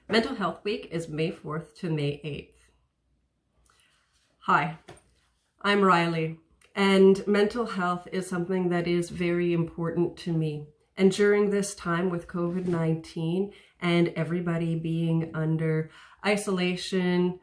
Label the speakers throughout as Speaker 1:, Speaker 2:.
Speaker 1: Mental Health Week is May 4th to May 8th. Hi, I'm Riley, and mental health is something that is very important to me. And during this time with COVID-19 and everybody being under isolation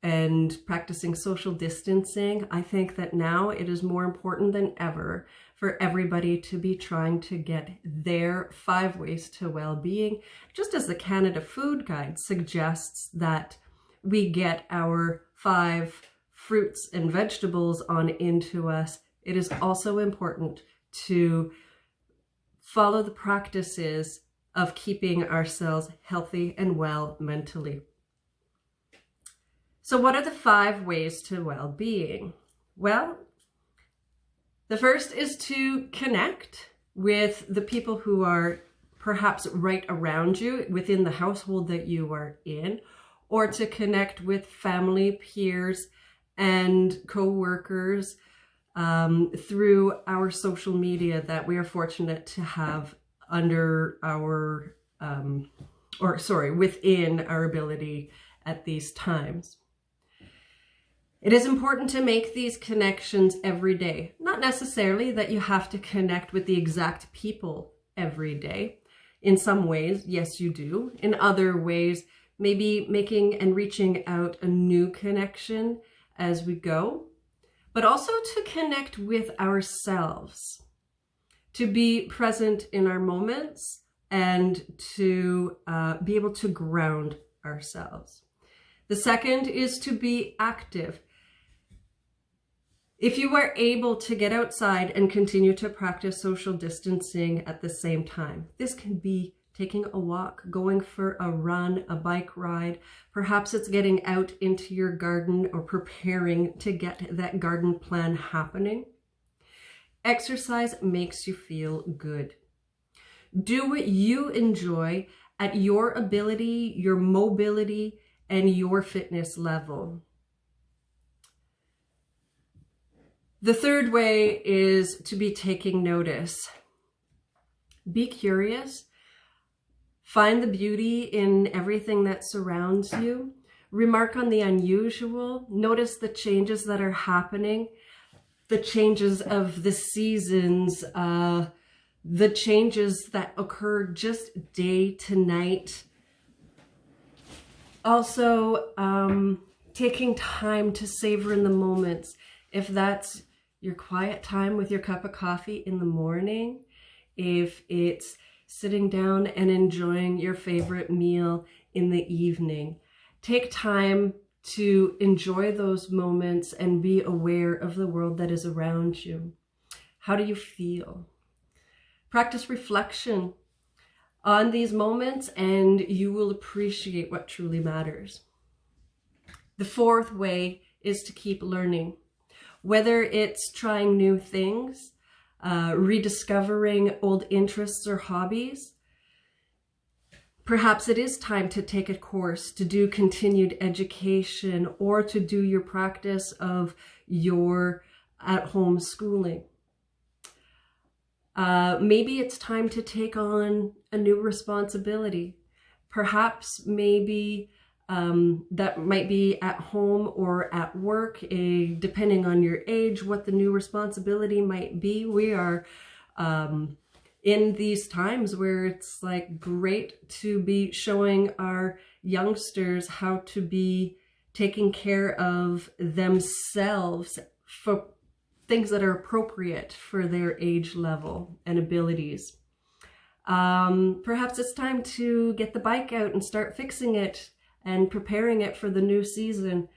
Speaker 1: and practicing social distancing, I think that now it is more important than ever for everybody to be trying to get their 5 ways to well-being, just as the Canada Food Guide suggests that we get our 5 fruits and vegetables on into us. It is also important to follow the practices of keeping ourselves healthy and well mentally. So what are the 5 ways to well-being? Well, the first is to connect with the people who are perhaps right around you within the household that you are in, or to connect with family, peers, and co-workers through our social media that we are fortunate to have under our, within our ability at these times. It is important to make these connections every day. Not necessarily that you have to connect with the exact people every day. In some ways, yes, you do. In other ways, maybe making and reaching out a new connection as we go, but also to connect with ourselves, to be present in our moments and to be able to ground ourselves. The second is to be active. If you are able to get outside and continue to practice social distancing at the same time, this can be taking a walk, going for a run, a bike ride. Perhaps it's getting out into your garden or preparing to get that garden plan happening. Exercise makes you feel good. Do what you enjoy at your ability, your mobility, and your fitness level. The third way is to be taking notice. Be curious. Find the beauty in everything that surrounds you. Remark on the unusual. Notice the changes that are happening, the changes of the seasons, the changes that occur just day to night. Also, taking time to savor in the moments. If that's your quiet time with your cup of coffee in the morning, if it's sitting down and enjoying your favorite meal in the evening, take time to enjoy those moments and be aware of the world that is around you. How do you feel? Practice reflection on these moments and you will appreciate what truly matters. The fourth way is to keep learning. Whether it's trying new things, rediscovering old interests or hobbies, perhaps it is time to take a course, to do continued education, or to do your practice of your at-home schooling. Maybe it's time to take on a new responsibility. Perhaps maybe that might be at home or at work, depending on your age, what the new responsibility might be. We are in these times where it's like great to be showing our youngsters how to be taking care of themselves for things that are appropriate for their age level and abilities. Perhaps it's time to get the bike out and start fixing it and preparing it for the new season.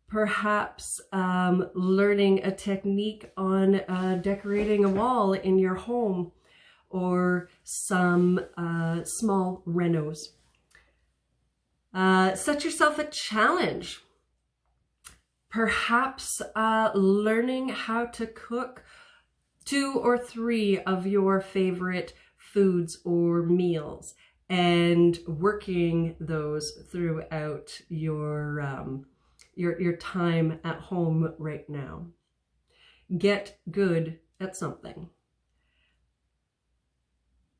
Speaker 1: Perhaps learning a technique on decorating a wall in your home, or some small renos. Set yourself a challenge. Perhaps learning how to cook 2 or 3 of your favorite foods or meals, and working those throughout your time at home right now. Get good at something.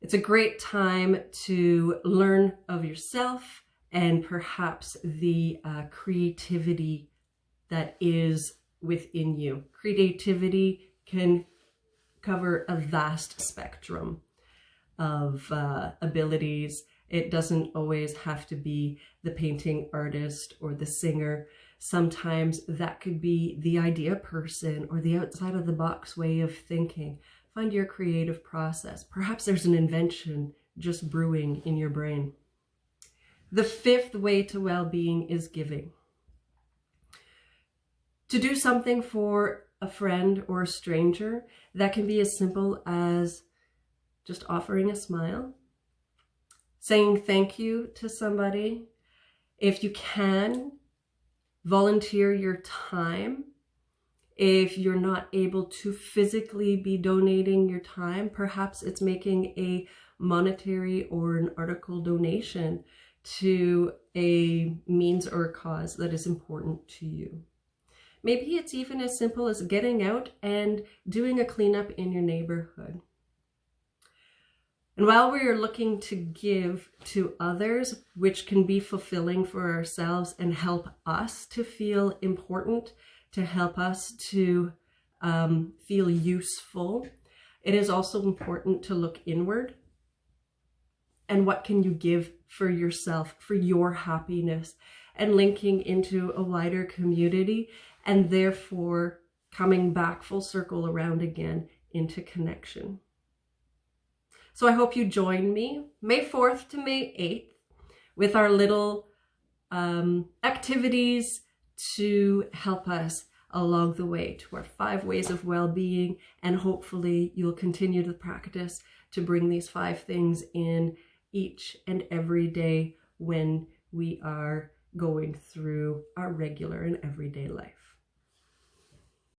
Speaker 1: It's a great time to learn of yourself and perhaps the creativity that is within you. Creativity can cover a vast spectrum of abilities. It doesn't always have to be the painting artist or the singer. Sometimes that could be the idea person or the outside of the box way of thinking. Find your creative process. Perhaps there's an invention just brewing in your brain. The fifth way to well-being is giving. To do something for a friend or a stranger, that can be as simple as just offering a smile, saying thank you to somebody. If you can, volunteer your time. If you're not able to physically be donating your time, perhaps it's making a monetary or an article donation to a means or a cause that is important to you. Maybe it's even as simple as getting out and doing a cleanup in your neighborhood. And while we are looking to give to others, which can be fulfilling for ourselves and help us to feel important, to help us to feel useful, it is also important to look inward. And what can you give for yourself, for your happiness, and linking into a wider community, and therefore coming back full circle around again into connection. So I hope you join me May 4th to May 8th with our little activities to help us along the way to our 5 ways of well-being. And hopefully you'll continue to practice to bring these 5 things in each and every day when we are going through our regular and everyday life.